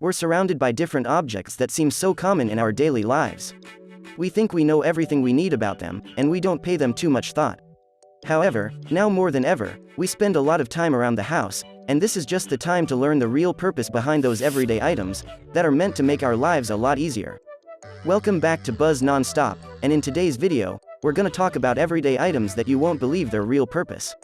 We're surrounded by different objects that seem so common in our daily lives. We think we know everything we need about them, and we don't pay them too much thought. However, now more than ever, we spend a lot of time around the house, and this is just the time to learn the real purpose behind those everyday items that are meant to make our lives a lot easier. Welcome back to Buzz Nonstop, and in today's video, we're gonna talk about everyday items that you won't believe their real purpose.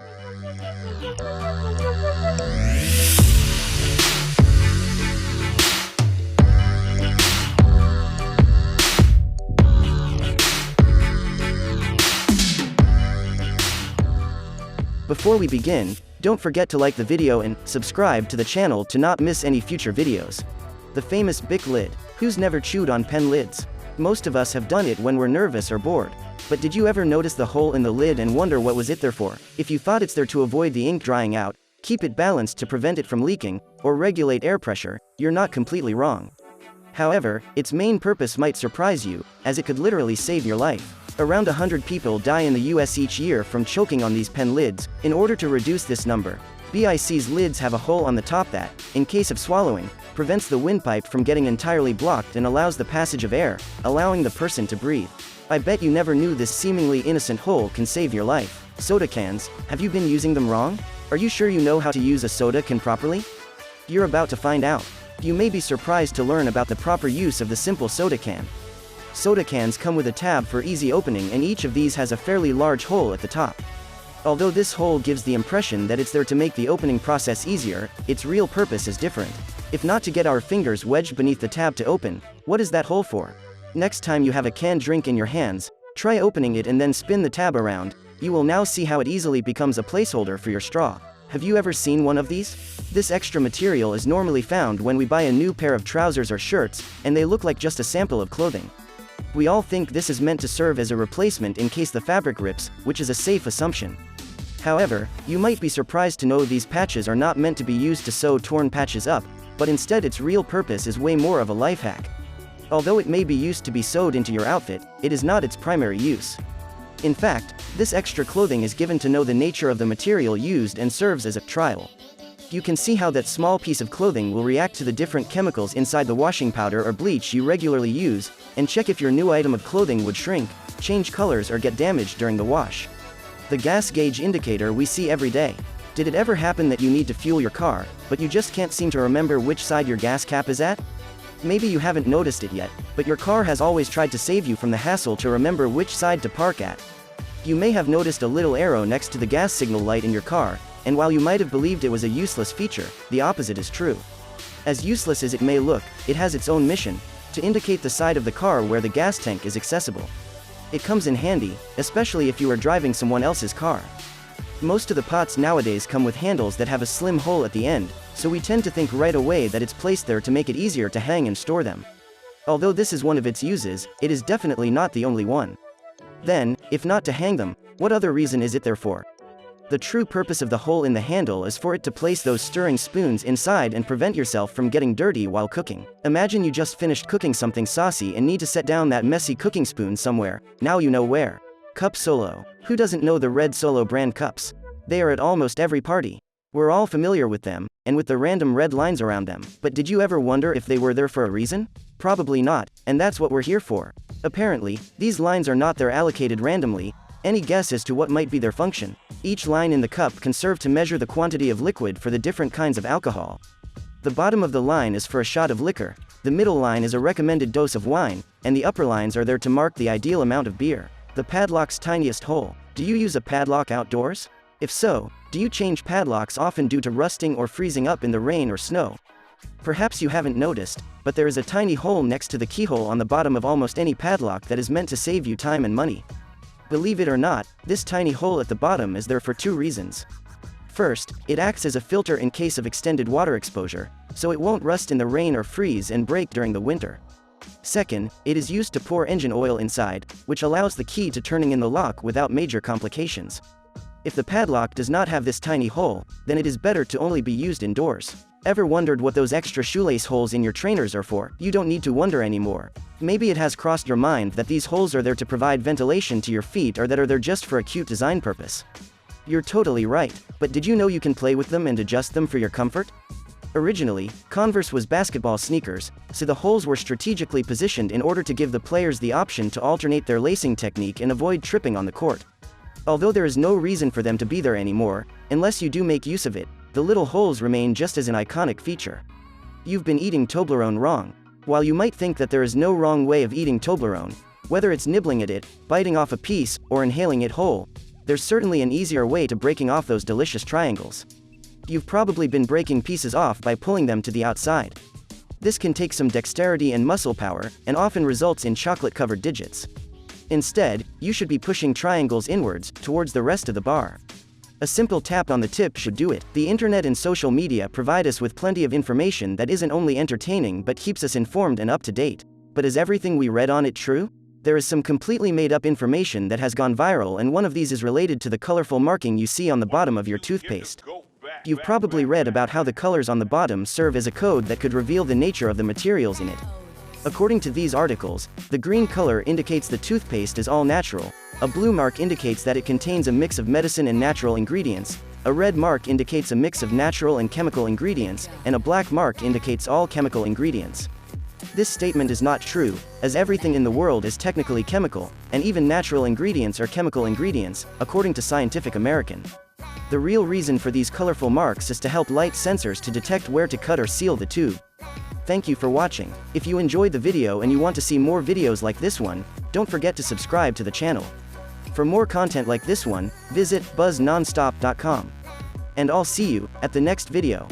Before we begin, don't forget to like the video and subscribe to the channel to not miss any future videos. The famous Bic lid. Who's never chewed on pen lids? Most of us have done it when we're nervous or bored. But did you ever notice the hole in the lid and wonder what was it there for? If you thought it's there to avoid the ink drying out, keep it balanced to prevent it from leaking, or regulate air pressure, you're not completely wrong. However, its main purpose might surprise you, as it could literally save your life. Around 100 people die in the US each year from choking on these pen lids. In order to reduce this number, BIC's lids have a hole on the top that, in case of swallowing, prevents the windpipe from getting entirely blocked and allows the passage of air, allowing the person to breathe. I bet you never knew this seemingly innocent hole can save your life. Soda cans, have you been using them wrong? Are you sure you know how to use a soda can properly? You're about to find out. You may be surprised to learn about the proper use of the simple soda can. Soda cans come with a tab for easy opening, and each of these has a fairly large hole at the top. Although this hole gives the impression that it's there to make the opening process easier, its real purpose is different. If not to get our fingers wedged beneath the tab to open, what is that hole for? Next time you have a canned drink in your hands, try opening it and then spin the tab around. You will now see how it easily becomes a placeholder for your straw. Have you ever seen one of these? This extra material is normally found when we buy a new pair of trousers or shirts, and they look like just a sample of clothing. We all think this is meant to serve as a replacement in case the fabric rips, which is a safe assumption. However, you might be surprised to know these patches are not meant to be used to sew torn patches up, but instead its real purpose is way more of a life hack. Although it may be used to be sewed into your outfit, it is not its primary use. In fact, this extra clothing is given to know the nature of the material used and serves as a trial. You can see how that small piece of clothing will react to the different chemicals inside the washing powder or bleach you regularly use, and check if your new item of clothing would shrink, change colors, or get damaged during the wash. The gas gauge indicator we see every day. Did it ever happen that you need to fuel your car, but you just can't seem to remember which side your gas cap is at? Maybe you haven't noticed it yet, but your car has always tried to save you from the hassle to remember which side to park at. You may have noticed a little arrow next to the gas signal light in your car, and while you might have believed it was a useless feature, the opposite is true. As useless as it may look, it has its own mission: to indicate the side of the car where the gas tank is accessible. It comes in handy, especially if you are driving someone else's car. Most of the pots nowadays come with handles that have a slim hole at the end, so we tend to think right away that it's placed there to make it easier to hang and store them. Although this is one of its uses, it is definitely not the only one. Then, if not to hang them, what other reason is it there for? The true purpose of the hole in the handle is for it to place those stirring spoons inside and prevent yourself from getting dirty while cooking. Imagine you just finished cooking something saucy and need to set down that messy cooking spoon somewhere. Now you know where. Cup Solo. Who doesn't know the Red Solo brand cups? They are at almost every party. We're all familiar with them, and with the random red lines around them. But did you ever wonder if they were there for a reason? Probably not, and that's what we're here for. Apparently, these lines are not there allocated randomly. Any guess as to what might be their function? Each line in the cup can serve to measure the quantity of liquid for the different kinds of alcohol. The bottom of the line is for a shot of liquor, the middle line is a recommended dose of wine, and the upper lines are there to mark the ideal amount of beer. The padlock's tiniest hole. Do you use a padlock outdoors? If so, do you change padlocks often due to rusting or freezing up in the rain or snow? Perhaps you haven't noticed, but there is a tiny hole next to the keyhole on the bottom of almost any padlock that is meant to save you time and money. Believe it or not, this tiny hole at the bottom is there for two reasons. First, it acts as a filter in case of extended water exposure, so it won't rust in the rain or freeze and break during the winter. Second, it is used to pour engine oil inside, which allows the key to turning in the lock without major complications. If the padlock does not have this tiny hole, then it is better to only be used indoors. Ever wondered what those extra shoelace holes in your trainers are for? You don't need to wonder anymore. Maybe it has crossed your mind that these holes are there to provide ventilation to your feet, or that are there just for a cute design purpose. You're totally right, but did you know you can play with them and adjust them for your comfort? Originally, Converse was basketball sneakers, so the holes were strategically positioned in order to give the players the option to alternate their lacing technique and avoid tripping on the court. Although there is no reason for them to be there anymore, unless you do make use of it, the little holes remain just as an iconic feature. You've been eating Toblerone wrong. While you might think that there is no wrong way of eating Toblerone, whether it's nibbling at it, biting off a piece, or inhaling it whole, there's certainly an easier way to breaking off those delicious triangles. You've probably been breaking pieces off by pulling them to the outside. This can take some dexterity and muscle power, and often results in chocolate-covered digits. Instead, you should be pushing triangles inwards, towards the rest of the bar. A simple tap on the tip should do it. The internet and social media provide us with plenty of information that isn't only entertaining but keeps us informed and up to date. But is everything we read on it true? There is some completely made-up information that has gone viral, and one of these is related to the colorful marking you see on the bottom of your toothpaste. You've probably read about how the colors on the bottom serve as a code that could reveal the nature of the materials in it. According to these articles, the green color indicates the toothpaste is all natural, a blue mark indicates that it contains a mix of medicine and natural ingredients, a red mark indicates a mix of natural and chemical ingredients, and a black mark indicates all chemical ingredients. This statement is not true, as everything in the world is technically chemical, and even natural ingredients are chemical ingredients, according to Scientific American. The real reason for these colorful marks is to help light sensors to detect where to cut or seal the tube. Thank you for watching. If you enjoyed the video and you want to see more videos like this one, don't forget to subscribe to the channel. For more content like this one, visit buzznonstop.com. And I'll see you at the next video.